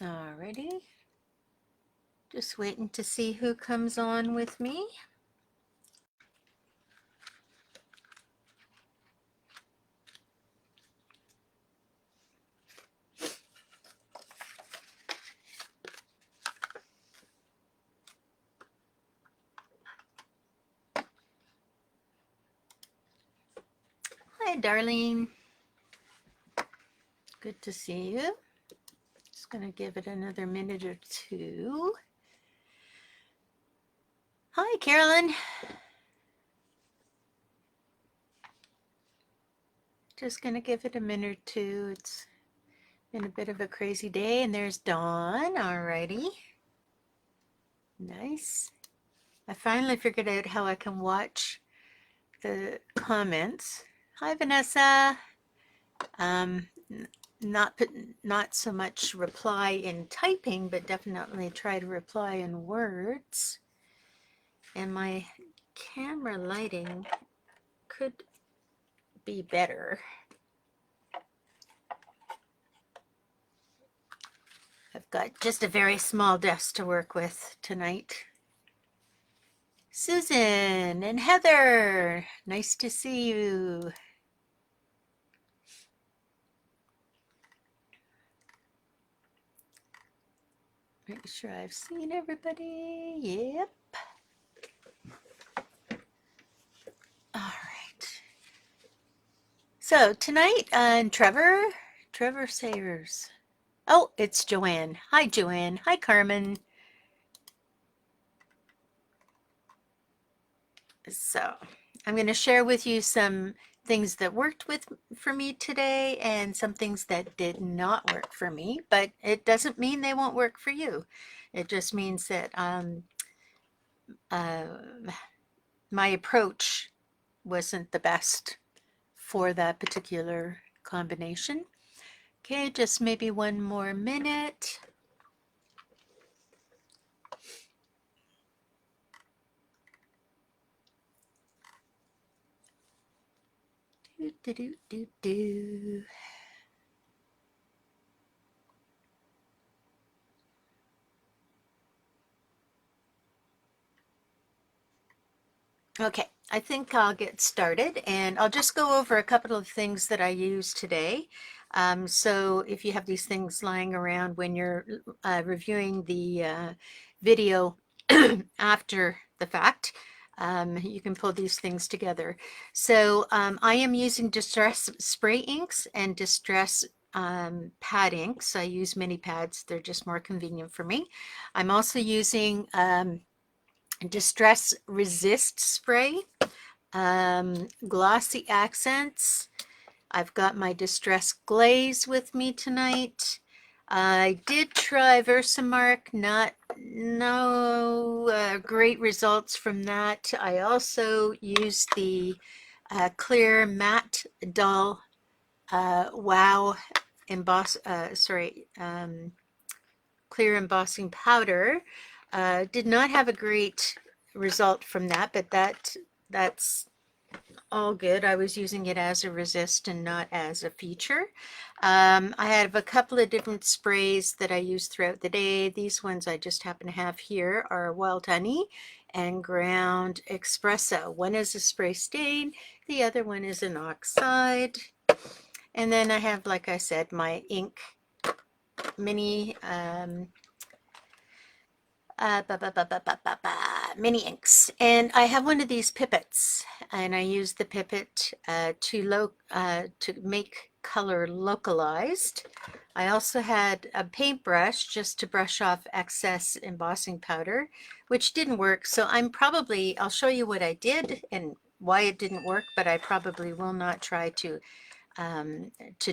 Alrighty. Just waiting to see who comes on with me. Hi, darling. Good to see you. Just going to give it another minute or two. Hi, Carolyn. Just going to give it a minute or two. It's been a bit of a crazy day, and there's Dawn. Alrighty. Nice. I finally figured out how I can watch the comments. Hi, Vanessa. Not so much reply in typing, but definitely try to reply in words. And my camera lighting could be better. I've got just a very small desk to work with tonight. Susan and Heather, nice to see you. Make sure I've seen everybody. Yep. All right. So tonight, Trevor Sayers. Oh, it's Joanne. Hi, Joanne. Hi, Carmen. So I'm going to share with you some things that worked for me today and some things that did not work for me, but it doesn't mean they won't work for you. It just means that my approach wasn't the best for that particular combination. Okay, just maybe one more minute. Do, do, do, do, do. Okay, I think I'll get started, and I'll just go over a couple of things that I used today. So if you have these things lying around when you're reviewing the video after the fact, you can pull these things together. So I am using Distress Spray inks and Distress pad inks. I use mini pads. They're just more convenient for me. I'm also using Distress Resist spray, glossy accents. I've got my Distress Glaze with me tonight. I did try Versamark, no great results from that. I also used the clear matte dull wow clear embossing powder. Did not have a great result from that, but that's all good. I was using it as a resist and not as a feature. I have a couple of different sprays that I use throughout the day. These ones I just happen to have here are Wild Honey and Ground Espresso. One is a spray stain, the other one is an oxide. And then I have, like I said, my ink mini mini inks, and I have one of these pipettes, and I use the pipette to make color localized. I also had a paintbrush just to brush off excess embossing powder, which didn't work. So I'll show you what I did and why it didn't work, but I probably will not try to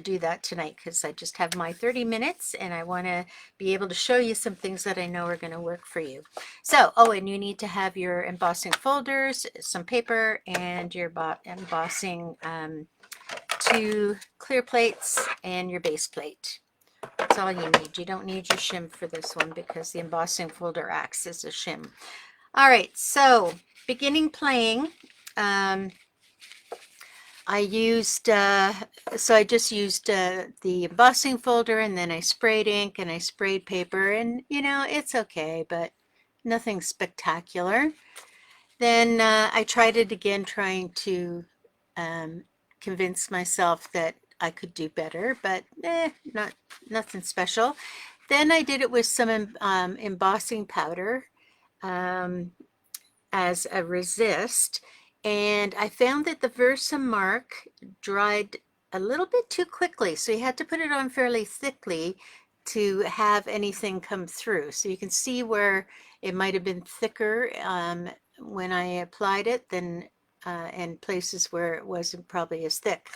do that tonight because I just have my 30 minutes and I want to be able to show you some things that I know are going to work for you. So, and you need to have your embossing folders, some paper, and your embossing 2 clear plates and your base plate. That's all you need. You don't need your shim for this one because the embossing folder acts as a shim. All right, so beginning playing. I used, so I just used the embossing folder, and then I sprayed ink and I sprayed paper, and you know, it's okay, but nothing spectacular. Then I tried it again, trying to um, convince myself that I could do better, but nothing special. Then I did it with some embossing powder. Um, as a resist, and I found that the Versamark dried a little bit too quickly, so you had to put it on fairly thickly to have anything come through. So you can see where it might have been thicker when I applied it than and places where it wasn't probably as thick.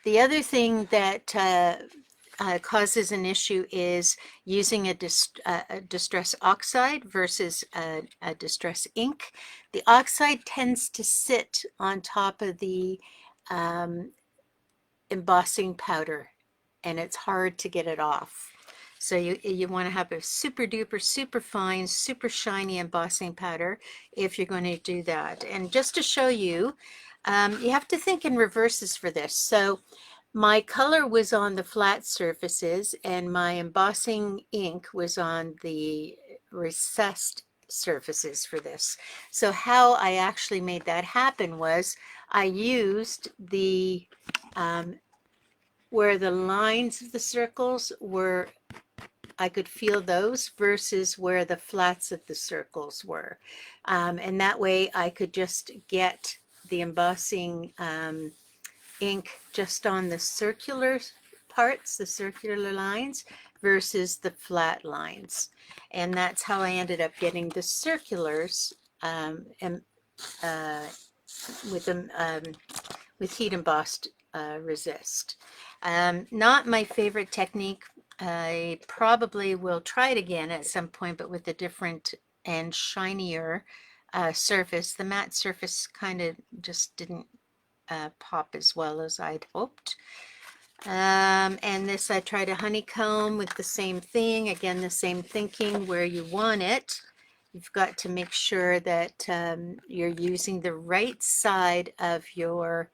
The other thing that causes an issue is using a distress oxide versus a distress ink. The oxide tends to sit on top of the um, embossing powder, and it's hard to get it off. So you want to have a super duper, super fine, super shiny embossing powder if you're going to do that. And just to show you, you have to think in reverses for this. So my color was on the flat surfaces, and my embossing ink was on the recessed surfaces for this. So how I actually made that happen was I used the where the lines of the circles were, I could feel those versus where the flats of the circles were. And that way I could just get the embossing ink just on the circular parts, the circular lines, versus the flat lines. And that's how I ended up getting the circulars and with them with heat embossed resist. Not my favorite technique. I probably will try it again at some point, but with a different and shinier surface. The matte surface kind of just didn't pop as well as I'd hoped. And this I tried a honeycomb with the same thing. Again, the same thinking where you want it. You've got to make sure that you're using the right side of your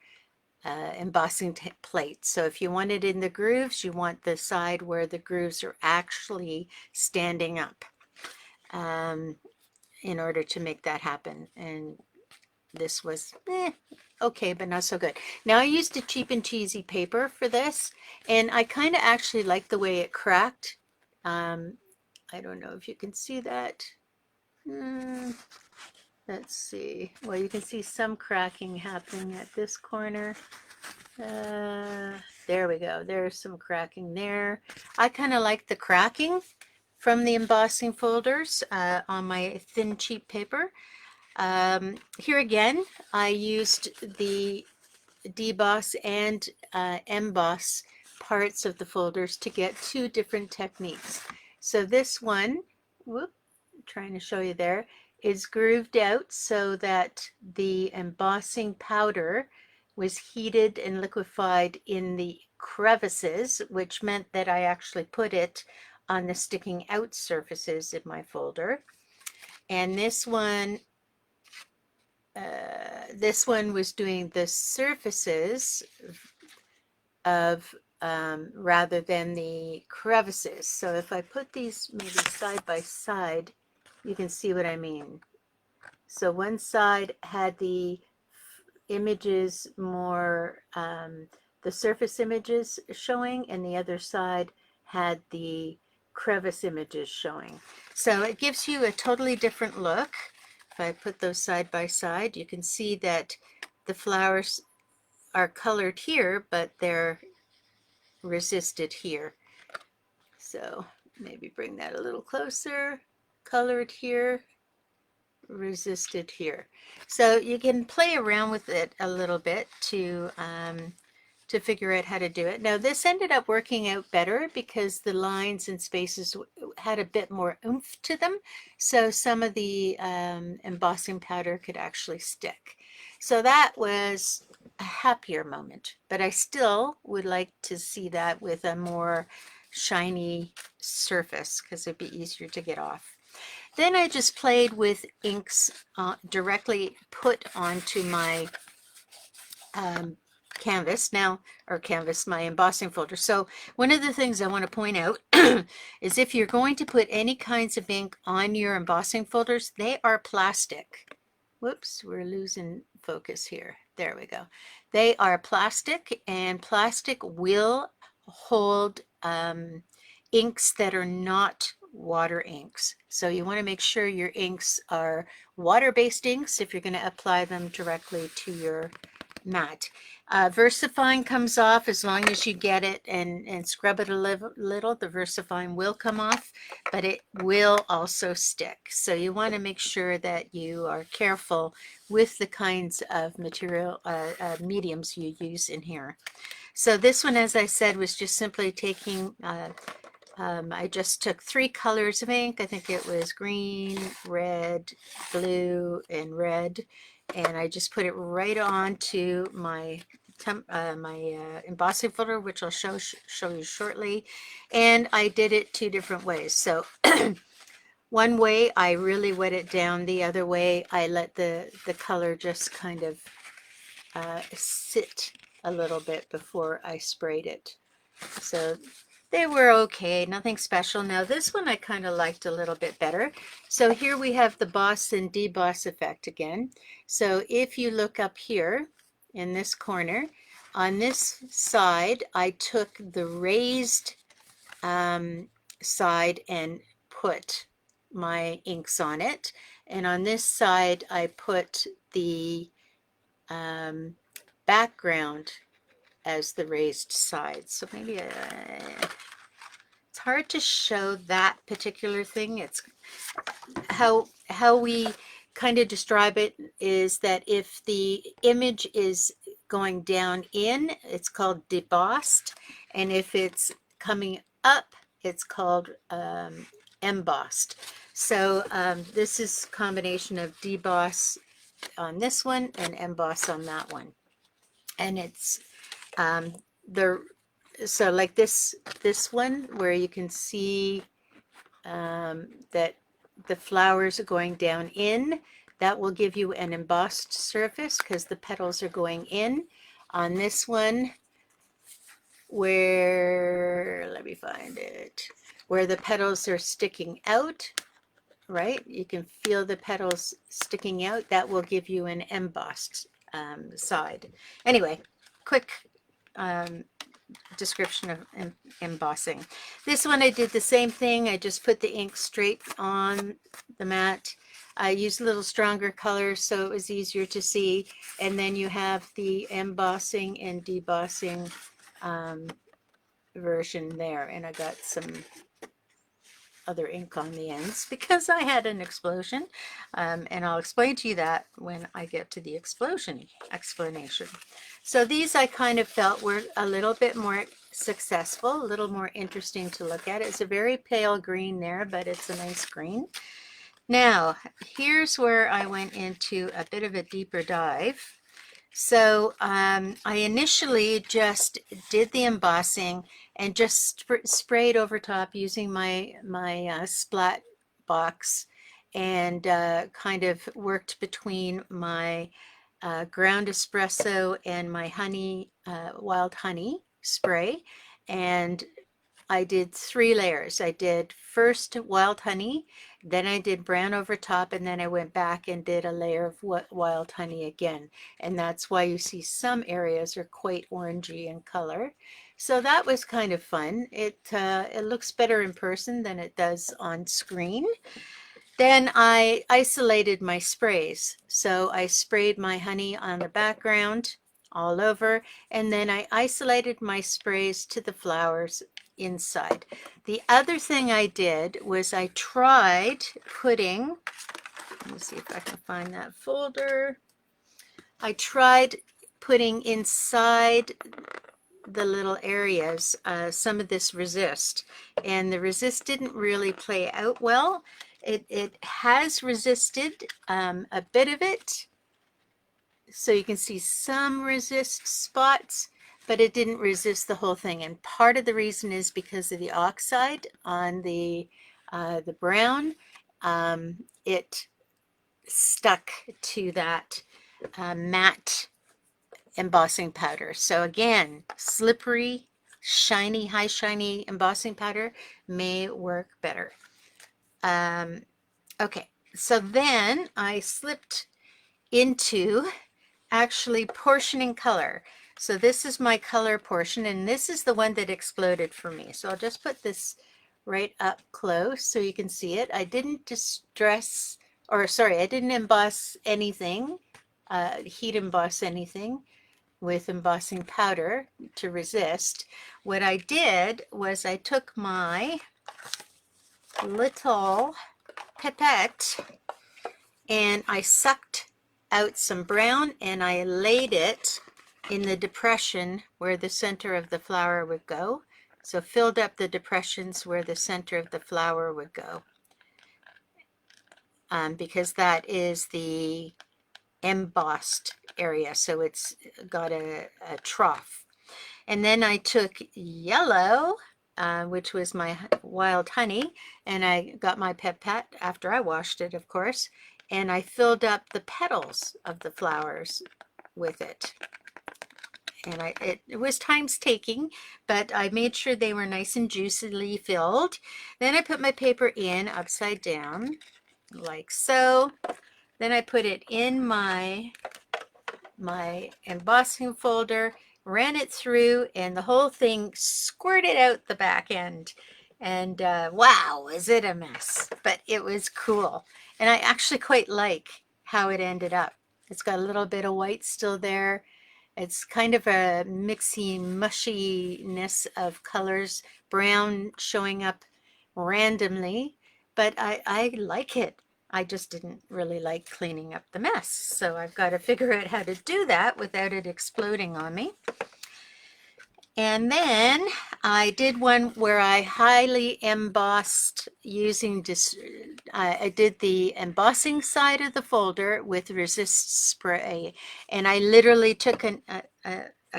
embossing plate. So if you want it in the grooves, you want the side where the grooves are actually standing up in order to make that happen. And this was okay, but not so good. Now I used a cheap and cheesy paper for this, and I kind of actually like the way it cracked. I don't know if you can see that. Let's see. Well, you can see some cracking happening at this corner. There we go. There's some cracking there. I kind of like the cracking from the embossing folders on my thin cheap paper. Here again, I used the deboss and emboss parts of the folders to get two different techniques. So this one, whoop, trying to show you there, is grooved out so that the embossing powder was heated and liquefied in the crevices, which meant that I actually put it on the sticking out surfaces in my folder. And this one was doing the surfaces of rather than the crevices. So if I put these maybe side by side, you can see what I mean. So one side had the images more, the surface images showing, and the other side had the crevice images showing. So it gives you a totally different look. If I put those side by side, you can see that the flowers are colored here, but they're resisted here. So maybe bring that a little closer. Colored here, resisted here. So you can play around with it a little bit to figure out how to do it. Now this ended up working out better because the lines and spaces had a bit more oomph to them, so some of the embossing powder could actually stick. So that was a happier moment, but I still would like to see that with a more shiny surface because it'd be easier to get off. Then I just played with inks directly put onto my canvas now, or canvas, my embossing folder. So one of the things I want to point out is if you're going to put any kinds of ink on your embossing folders, they are plastic. Whoops, we're losing focus here. There we go. They are plastic, and plastic will hold inks that are not water inks. So you want to make sure your inks are water-based inks if you're going to apply them directly to your mat. VersaFine comes off as long as you get it and scrub it a little. The VersaFine will come off, but it will also stick. So you want to make sure that you are careful with the kinds of material mediums you use in here. So this one, as I said, was just simply taking I just took 3 colors of ink. I think it was green, red, blue, and red. And I just put it right onto my embossing folder, which I'll show you shortly. And I did it 2 different ways. So one way I really wet it down. The other way I let the color just kind of sit a little bit before I sprayed it. So they were okay, nothing special. Now this one I kind of liked a little bit better. So here we have the boss and deboss effect again. So if you look up here in this corner, on this side I took the raised side and put my inks on it. And on this side I put the background as the raised side. So maybe it's hard to show that particular thing. It's how we kind of describe it is that if the image is going down in, it's called debossed, and if it's coming up, it's called embossed. So this is a combination of deboss on this one and emboss on that one. And it's so like this one where you can see that the flowers are going down in, that will give you an embossed surface because the petals are going in. On this one where, let me find it, where the petals are sticking out, right? You can feel the petals sticking out. That will give you an embossed side. Anyway, quick description of embossing. This one I did the same thing. I just put the ink straight on the mat. I used a little stronger colors so it was easier to see. And then you have the embossing and debossing version there. And I got some other ink on the ends because I had an explosion, and I'll explain to you that when I get to the explosion explanation. So these I kind of felt were a little bit more successful, a little more interesting to look at. It's a very pale green there, but it's a nice green. Now here's where I went into a bit of a deeper dive. So I initially just did the embossing and just sprayed over top using my splat box, and kind of worked between my ground espresso and my honey, wild honey spray. And I did 3 layers. I did first wild honey, then I did brown over top, and then I went back and did a layer of wild honey again. And that's why you see some areas are quite orangey in color. So that was kind of fun. It looks better in person than it does on screen. Then I isolated my sprays. So I sprayed my honey on the background all over, and then I isolated my sprays to the flowers inside. The other thing I did was I tried putting, let me see if I can find that folder. I tried putting inside the little areas some of this resist, and the resist didn't really play out well. It has resisted a bit of it, so you can see some resist spots, but it didn't resist the whole thing. And part of the reason is because of the oxide on the brown. It stuck to that matte embossing powder. So again, slippery, shiny, high shiny embossing powder may work better. Okay, so then I slipped into actually portioning color. So this is my color portion, and this is the one that exploded for me. So I'll just put this right up close so you can see it. I didn't distress, or sorry, I didn't emboss anything, heat emboss anything with embossing powder to resist. What I did was I took my little pipette and I sucked out some brown and I laid it in the depression where the center of the flower would go. So filled up the depressions where the center of the flower would go, because that is the embossed area. So it's got a trough. And then I took yellow, which was my wild honey, and I got my pipette after I washed it, of course, and I filled up the petals of the flowers with it. And it was taking, but I made sure they were nice and juicily filled. Then I put my paper in upside down, like so. Then I put it in my embossing folder, ran it through, and the whole thing squirted out the back end. And wow, is it a mess? But it was cool. And I actually quite like how it ended up. It's got a little bit of white still there. It's kind of a mixy mushiness of colors, brown showing up randomly, but I like it. I just didn't really like cleaning up the mess, so I've got to figure out how to do that without it exploding on me. And then I did one where I highly embossed using I did the embossing side of the folder with resist spray, and I literally took a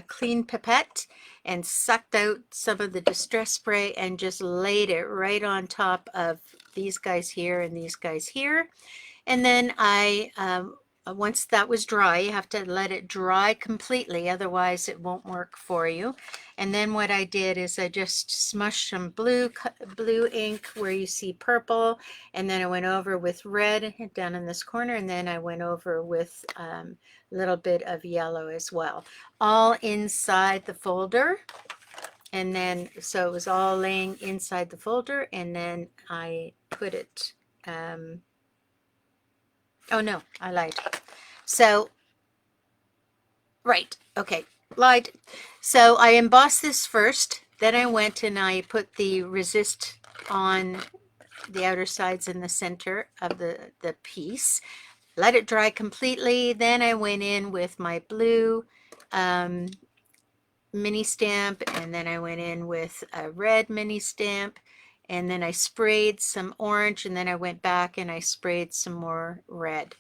clean pipette and sucked out some of the distress spray and just laid it right on top of these guys here and these guys here. And then once that was dry, you have to let it dry completely, otherwise it won't work for you. And then what I did is I just smushed some blue ink where you see purple, and then I went over with red down in this corner, and then I went over with a little bit of yellow as well, all inside the folder. And then, so it was all laying inside the folder, and then I put it, oh no, I lied. So, right, okay, lied. So I embossed this first, then I went and I put the resist on the outer sides in the center of the piece, let it dry completely. Then I went in with my blue mini stamp, and then I went in with a red mini stamp, and then I sprayed some orange, and then I went back and I sprayed some more red.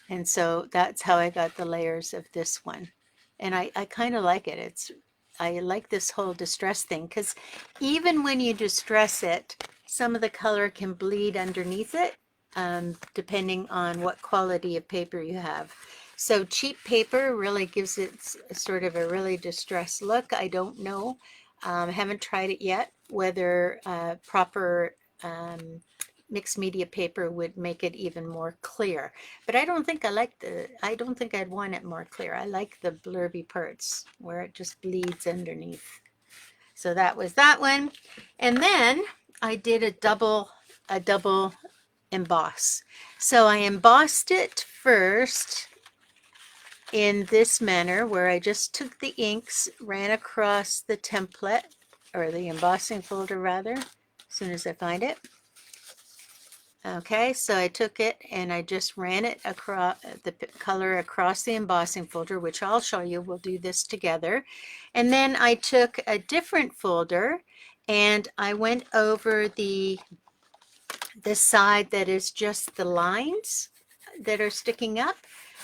And so that's how I got the layers of this one. And I kind of like it. I like this whole distress thing, because even when you distress it, some of the color can bleed underneath it, depending on what quality of paper you have. So cheap paper really gives it sort of a really distressed look. I don't know. I haven't tried it yet, whether proper mixed media paper would make it even more clear. But I don't think I don't think I'd want it more clear. I like the blurby parts where it just bleeds underneath. So that was that one. And then I did a double emboss. So I embossed it first in this manner, where I just took the inks, ran across the template, or the embossing folder rather, as soon as I find it. Okay, so I took it and I just ran it across the color across the embossing folder, which I'll show you. We'll do this together. And then I took a different folder and I went over the side that is just the lines that are sticking up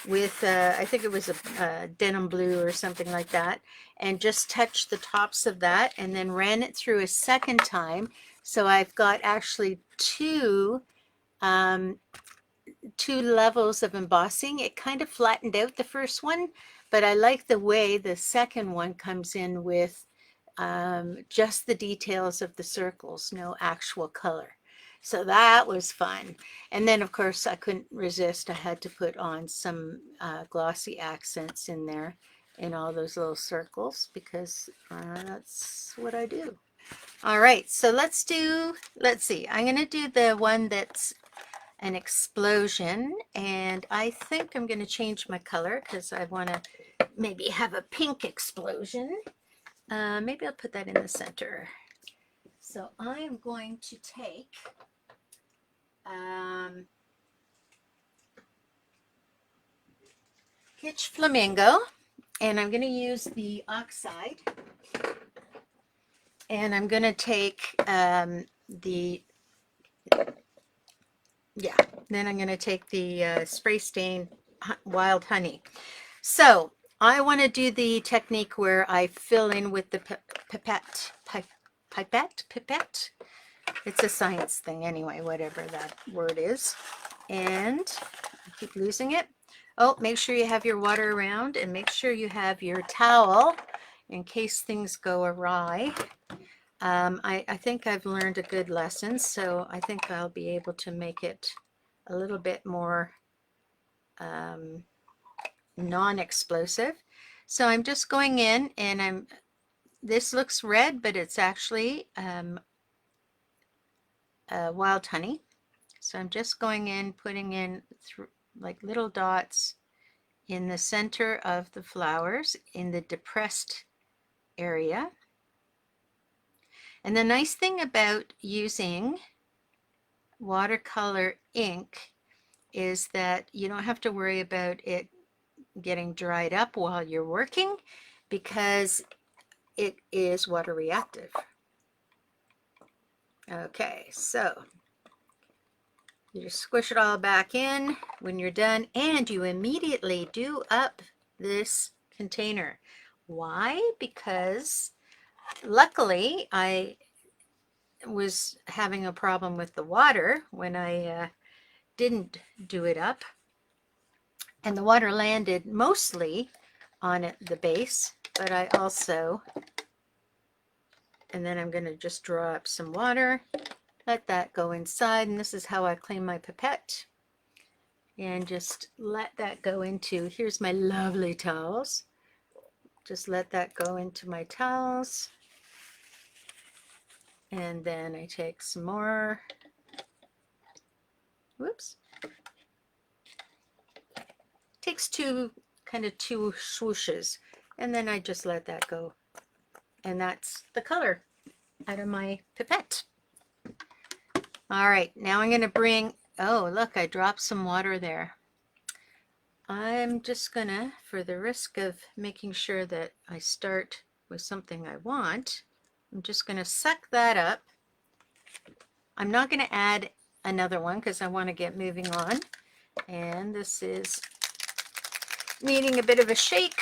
with, I think it was a denim blue or something like that, and just touched the tops of that and then ran it through a second time. So I've got actually two two levels of embossing. It kind of flattened out the first one, but I like the way the second one comes in with just the details of the circles, no actual color. So that was fun. And then of course I couldn't resist. I had to put on some glossy accents in there in all those little circles because that's what I do. All right, so let's see, I'm going to do the one that's an explosion, and I think I'm going to change my color because I want to maybe have a pink explosion. Maybe I'll put that in the center. So I am going to take Pitch Flamingo, and I'm going to use the oxide, and I'm going to take then I'm going to take the spray stain wild honey. So I want to do the technique where I fill in with the pipette. It's a science thing anyway, whatever that word is. And I keep losing it. Oh, make sure you have your water around, and make sure you have your towel in case things go awry. I think I've learned a good lesson, so I think I'll be able to make it a little bit more non-explosive. So I'm just going in, and this looks red, but it's actually wild honey. So I'm just going in, putting in like little dots in the center of the flowers in the depressed area. And the nice thing about using watercolor ink is that you don't have to worry about it getting dried up while you're working because it is water reactive. Okay, so you just squish it all back in when you're done, and you immediately do up this container. Why? Because luckily I was having a problem with the water when I didn't do it up, and the water landed mostly on the base, but I also, and then I'm going to just draw up some water, let that go inside, and this is how I clean my pipette. And just let that go into, here's my lovely towels. Just let that go into my towels. And then I take some more, whoops. Takes two swooshes, and then I just let that go. And that's the color out of my pipette. All right, now I'm going to bring, oh, look, I dropped some water there. I'm just going to, for the risk of making sure that I start with something I want, I'm just going to suck that up. I'm not going to add another one because I want to get moving on. And this is needing a bit of a shake.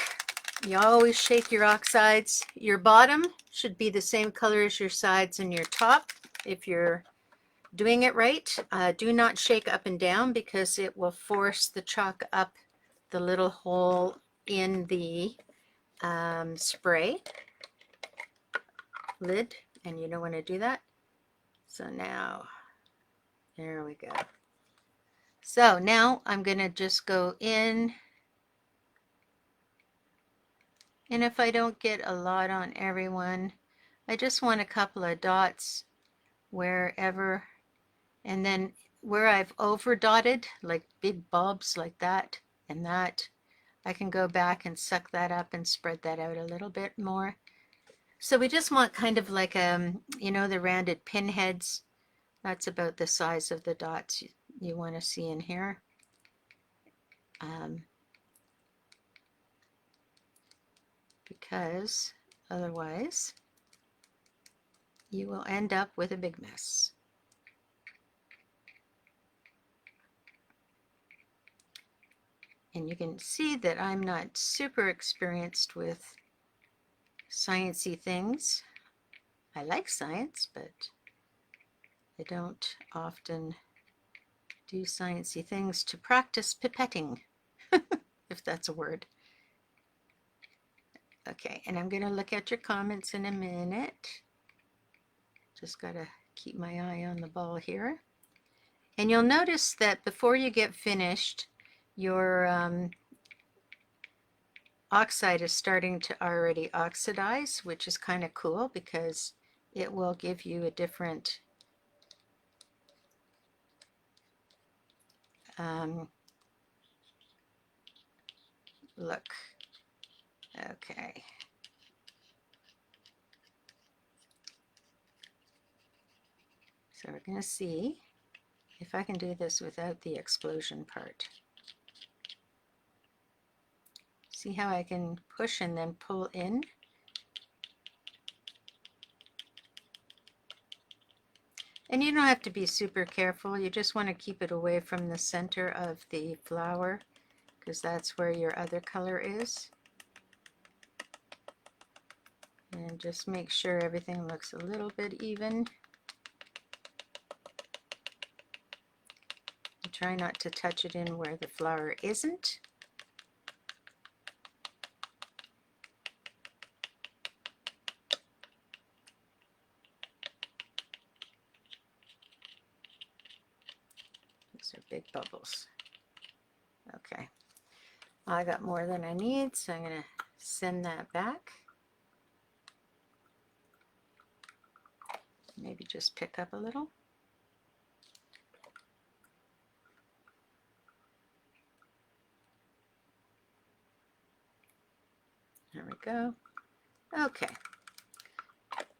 You always shake your oxides. Your bottom should be the same color as your sides and your top if you're doing it right. Do not shake up and down because it will force the chalk up the little hole in the spray lid, and you don't want to do that. So now, there we go. So now I'm going to just go in, and if I don't get a lot on everyone, I just want a couple of dots wherever, and then where I've over dotted, like big bulbs like that and that, I can go back and suck that up and spread that out a little bit more. So we just want kind of like, you know, the rounded pinheads. That's about the size of the dots you want to see in here. Because otherwise you will end up with a big mess. And you can see that I'm not super experienced with sciencey things. I like science, but I don't often do sciencey things to practice pipetting, if that's a word. Okay, and I'm going to look at your comments in a minute. Just got to keep my eye on the ball here. And you'll notice that before you get finished, your oxide is starting to already oxidize, which is kind of cool because it will give you a different look. Okay. So we're going to see if I can do this without the explosion part. See how I can push and then pull in? And you don't have to be super careful. You just want to keep it away from the center of the flower because that's where your other color is. And just make sure everything looks a little bit even. And try not to touch it in where the flower isn't. Those are big bubbles. Okay. I got more than I need, so I'm going to send that back. Maybe just pick up a little. There we go. Okay.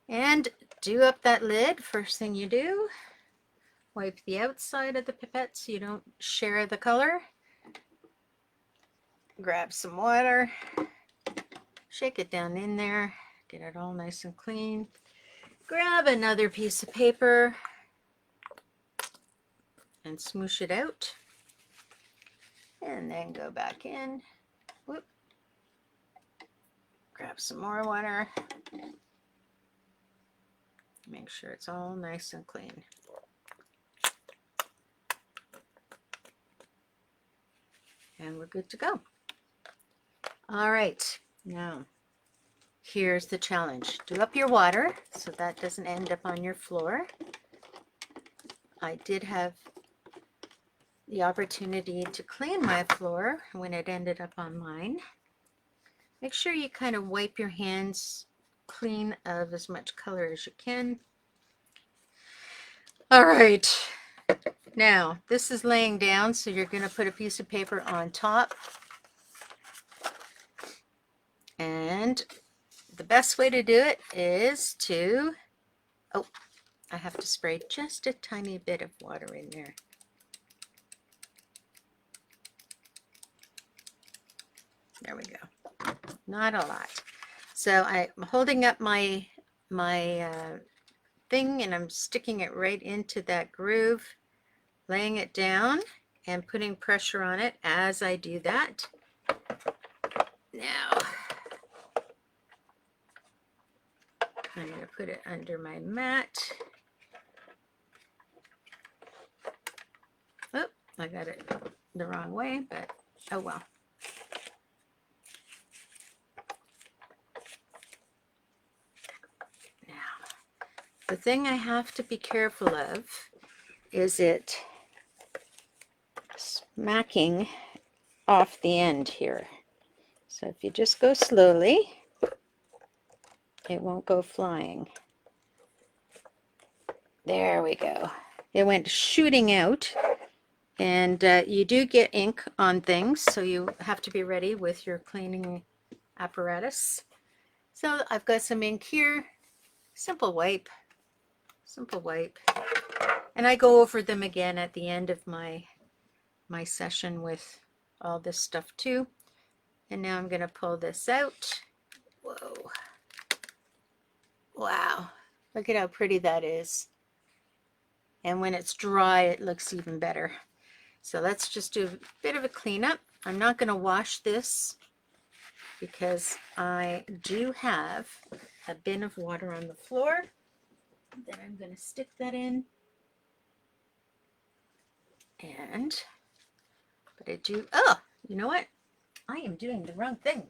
And do up that lid. First thing you do, wipe the outside of the pipette so you don't share the color. Grab some water, shake it down in there, get it all nice and clean. Grab another piece of paper and smoosh it out. And then go back in. Whoop. Grab some more water. Make sure it's all nice and clean. And we're good to go. All right, now here's the challenge. Do up your water so that doesn't end up on your floor. I did have the opportunity to clean my floor when it ended up on mine. Make sure you kind of wipe your hands clean of as much color as you can. All right, now this is laying down, so you're going to put a piece of paper on top. And the best way to do it is to, oh, I have to spray just a tiny bit of water in there. There we go. Not a lot. So I'm holding up my thing and I'm sticking it right into that groove, laying it down and putting pressure on it as I do that. Now, I'm going to put it under my mat. Oh, I got it the wrong way, but oh well. Now, the thing I have to be careful of is it smacking off the end here. So if you just go slowly, it won't go flying. There we go. It went shooting out, and you do get ink on things, so you have to be ready with your cleaning apparatus. So I've got some ink here, simple wipe, and I go over them again at the end of my session with all this stuff too. And now I'm going to pull this out. Whoa. Wow. Look at how pretty that is. And when it's dry, it looks even better. So let's just do a bit of a cleanup. I'm not going to wash this because I do have a bin of water on the floor. Then I'm going to stick that in. And, but I do, oh, you know what? I am doing the wrong thing.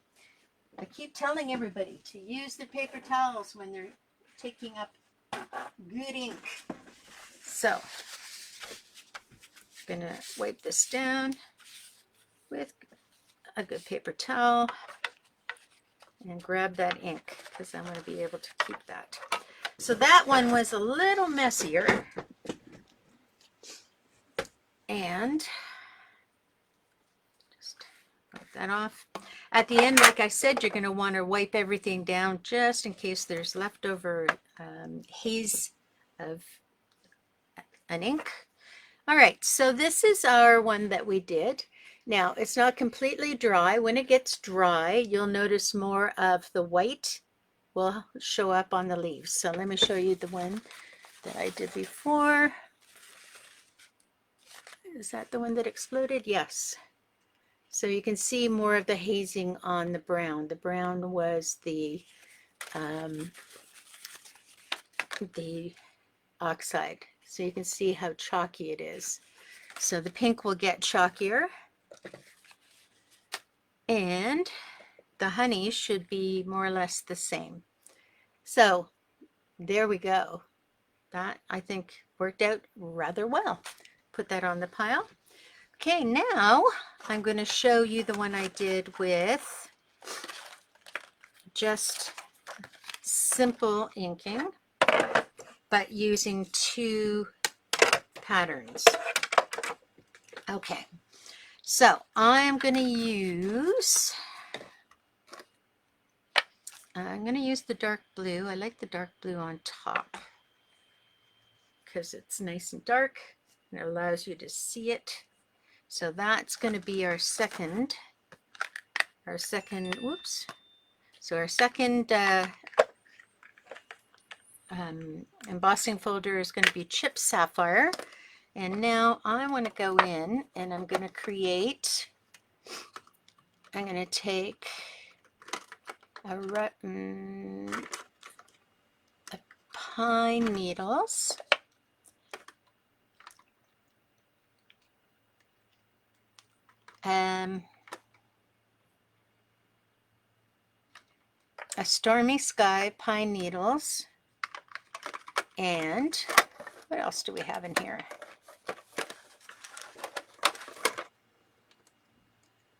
I keep telling everybody to use the paper towels when they're taking up good ink. So, I'm gonna wipe this down with a good paper towel and grab that ink because I'm going to be able to keep that. So that one was a little messier, and just wipe that off. At the end, like I said, you're going to want to wipe everything down just in case there's leftover haze of an ink. All right, so this is our one that we did. Now, it's not completely dry. When it gets dry, you'll notice more of the white will show up on the leaves. So let me show you the one that I did before. Is that the one that exploded? Yes. So you can see more of the hazing on the brown. The brown was the oxide. So you can see how chalky it is. So the pink will get chalkier. And the honey should be more or less the same. So there we go. That, I think, worked out rather well. Put that on the pile. Okay, now I'm going to show you the one I did with just simple inking, but using 2 patterns. Okay, so I'm going to use the dark blue. I like the dark blue on top because it's nice and dark and it allows you to see it. So that's going to be our second, whoops. So our second embossing folder is going to be Chip Sapphire. And now I want to go in and I'm going to create, I'm going to take a pine needles. A Stormy Sky pine needles, and what else do we have in here?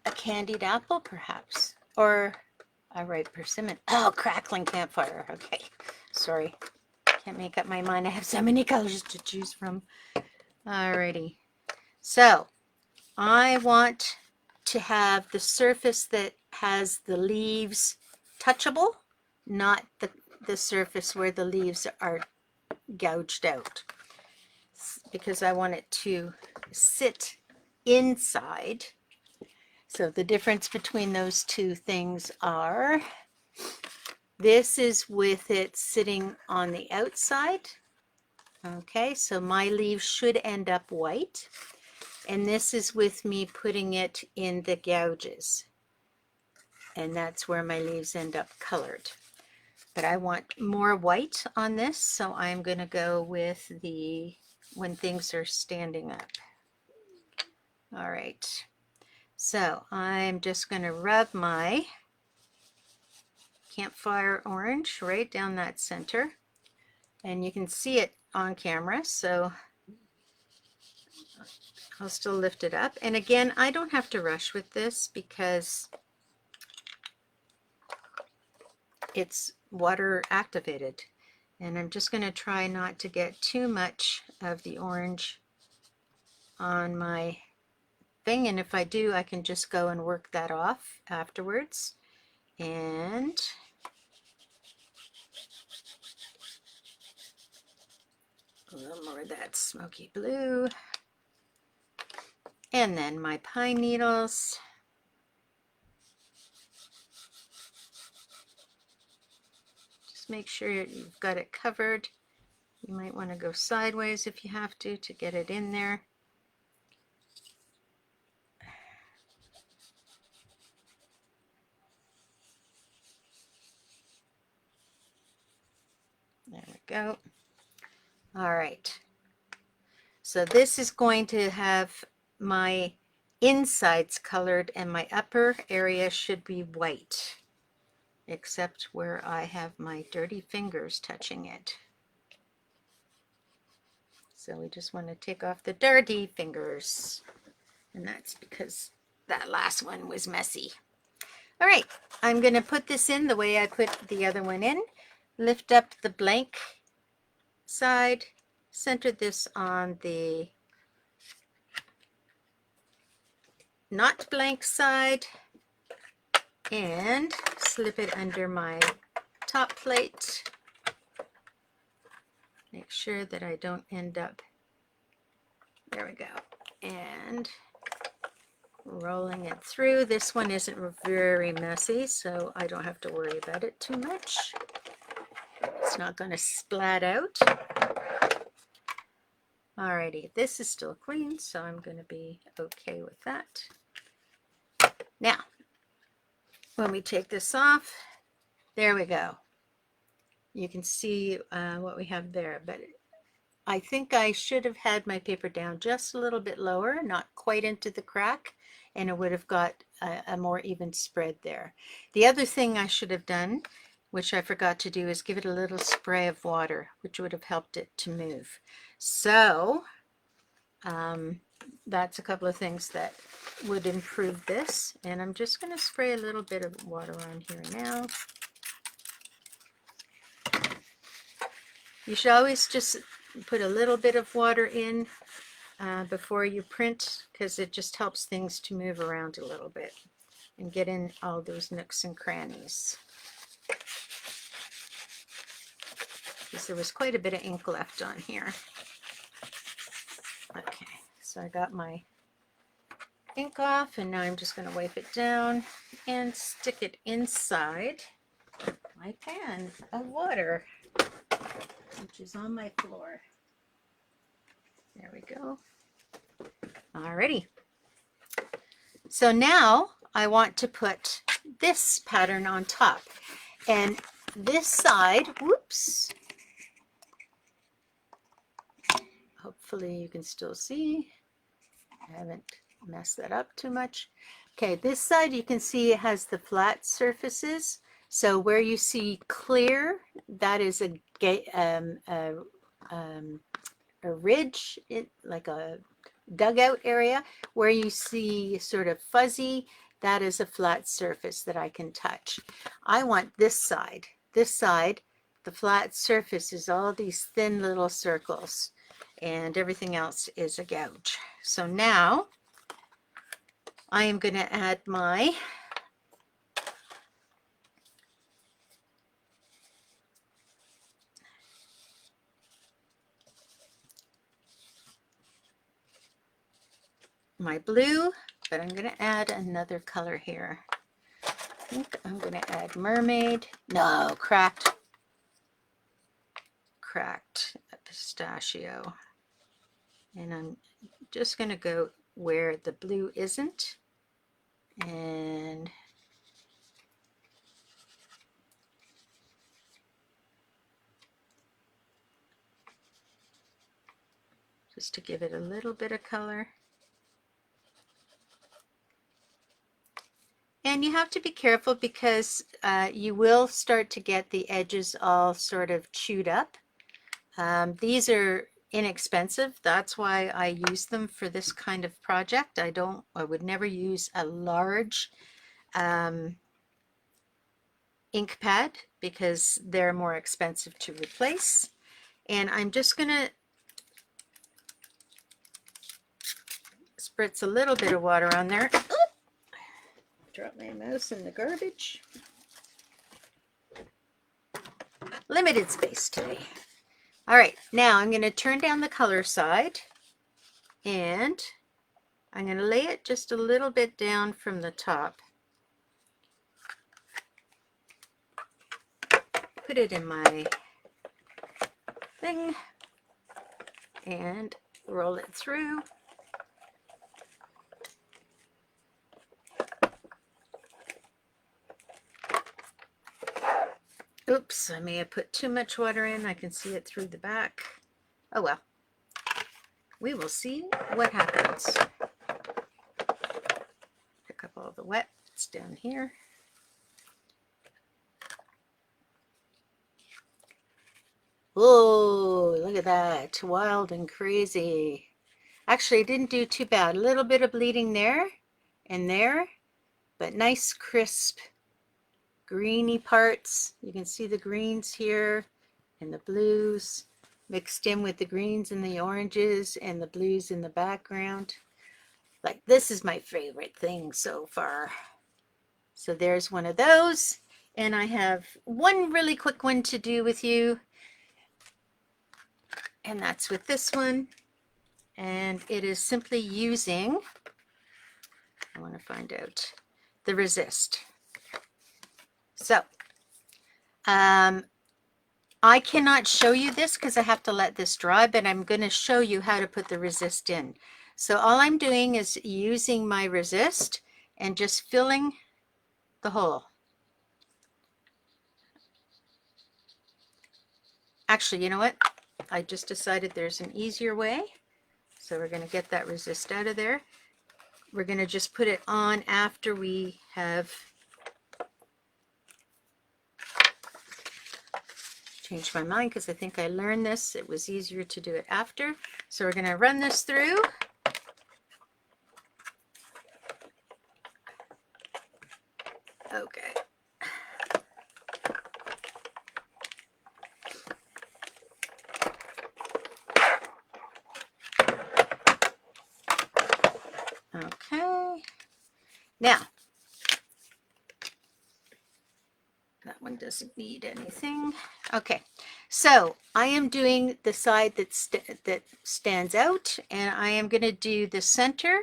A candied apple, perhaps, or a ripe persimmon. Oh, crackling campfire. Okay, sorry, can't make up my mind. I have so many colors to choose from. Alrighty, so I want to have the surface that has the leaves touchable, not the surface where the leaves are gouged out, because I want it to sit inside. So the difference between those two things are, this is with it sitting on the outside. Okay, so my leaves should end up white. And this is with me putting it in the gouges. And that's where my leaves end up colored. But I want more white on this, so I'm going to go with the when things are standing up. All right. So I'm just going to rub my campfire orange right down that center. And you can see it on camera, so I'll still lift it up. And again, I don't have to rush with this because it's water activated. And I'm just going to try not to get too much of the orange on my thing. And if I do, I can just go and work that off afterwards. And a little more of that smoky blue. And then my pine needles. Just make sure you've got it covered. You might want to go sideways if you have to get it in there. There we go. All right. So this is going to have my insides colored and my upper area should be white, except where I have my dirty fingers touching it. So we just want to take off the dirty fingers, and that's because that last one was messy. All right, I'm going to put this in the way I put the other one in. Lift up the blank side, center this on the not blank side, and slip it under my top plate. Make sure that I don't end up, there we go, and rolling it through. This one isn't very messy, so I don't have to worry about it too much. It's not going to splat out. Alrighty, this is still clean, so I'm going to be okay with that. Now, when we take this off, there we go. You can see what we have there, but I think I should have had my paper down just a little bit lower, not quite into the crack, and it would have got a more even spread there. The other thing I should have done, which I forgot to do, is give it a little spray of water, which would have helped it to move. So that's a couple of things that would improve this, and I'm just going to spray a little bit of water on here now. You should always just put a little bit of water in before you print, because it just helps things to move around a little bit and get in all those nooks and crannies. Because there was quite a bit of ink left on here. Okay, so I got my ink off, and now I'm just going to wipe it down and stick it inside my pan of water, which is on my floor. There we go. Alrighty. So now I want to put this pattern on top, and this side, whoops, hopefully you can still see. I haven't messed that up too much. Okay, this side you can see it has the flat surfaces. So where you see clear, that is a ridge, like a dugout area. Where you see sort of fuzzy, that is a flat surface that I can touch. I want this side. This side, the flat surface is all these thin little circles, and everything else is a gouge. So now I am going to add my blue, but I'm going to add another color here. I think I'm going to add mermaid. No, cracked pistachio. And I'm just going to go where the blue isn't, and just to give it a little bit of color. And you have to be careful, because you will start to get the edges all sort of chewed up. These are inexpensive. That's why I use them for this kind of project. I would never use a large ink pad, because they're more expensive to replace. And I'm just going to spritz a little bit of water on there. Oop! Drop my mouse in the garbage. Limited space today. All right, now I'm going to turn down the color side, and I'm going to lay it just a little bit down from the top. Put it in my thing and roll it through. Oops, I may have put too much water in. I can see it through the back. Oh well. we will see what happens. Pick up all the wet that's down here. Whoa, look at that. Wild and crazy. Actually, it didn't do too bad. A little bit of bleeding there and there, but nice crisp greeny parts. You can see the greens here and the blues mixed in with the greens and the oranges and the blues in the background. Like, this is my favorite thing so far. So there's one of those. And I have one really quick one to do with you. And that's with this one. And it is simply using, I want to find out, the resist. So, I cannot show you this because I have to let this dry, but I'm going to show you how to put the resist in. So all I'm doing is using my resist and just filling the hole. Actually, you know what? I just decided there's an easier way. So we're going to get that resist out of there. We're going to just put it on after we have changed my mind, because I think I learned this. It was easier to do it after. So we're going to run this through. Okay. Okay. Now, that one doesn't need anything. Okay, so I am doing the side that stands out, and I am going to do the center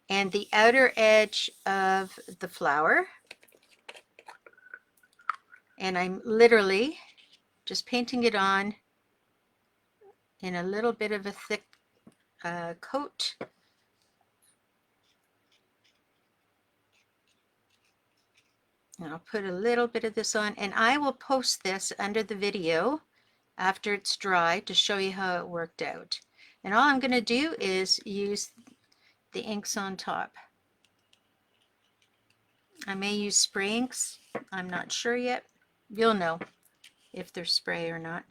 and the outer edge of the flower. And I'm literally just painting it on in a little bit of a thick coat. And I'll put a little bit of this on, and I will post this under the video after it's dry to show you how it worked out. And all I'm going to do is use the inks on top. I may use spray inks. I'm not sure yet. You'll know if they're spray or not.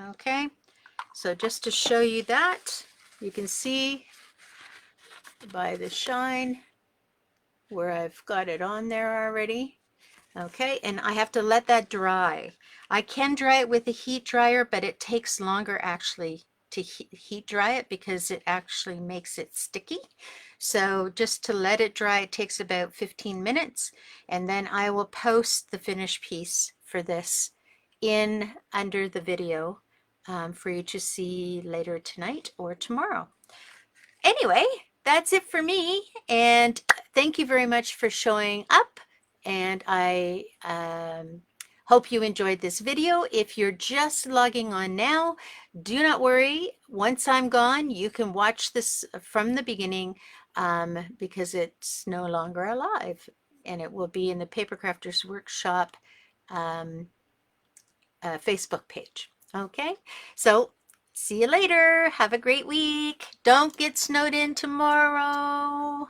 Okay, so just to show you that, you can see by the shine where I've got it on there already. Okay, and I have to let that dry. I can dry it with a heat dryer, but it takes longer actually to heat dry it because it actually makes it sticky. So just to let it dry, it takes about 15 minutes, and then I will post the finished piece for this in under the video for you to see later tonight or tomorrow. Anyway, that's it for me, and thank you very much for showing up, and I hope you enjoyed this video. If you're just logging on now, do not worry. Once I'm gone, you can watch this from the beginning because it's no longer alive, and it will be in the Papercrafters Workshop Facebook page. Okay, so see you later. Have a great week. Don't get snowed in tomorrow.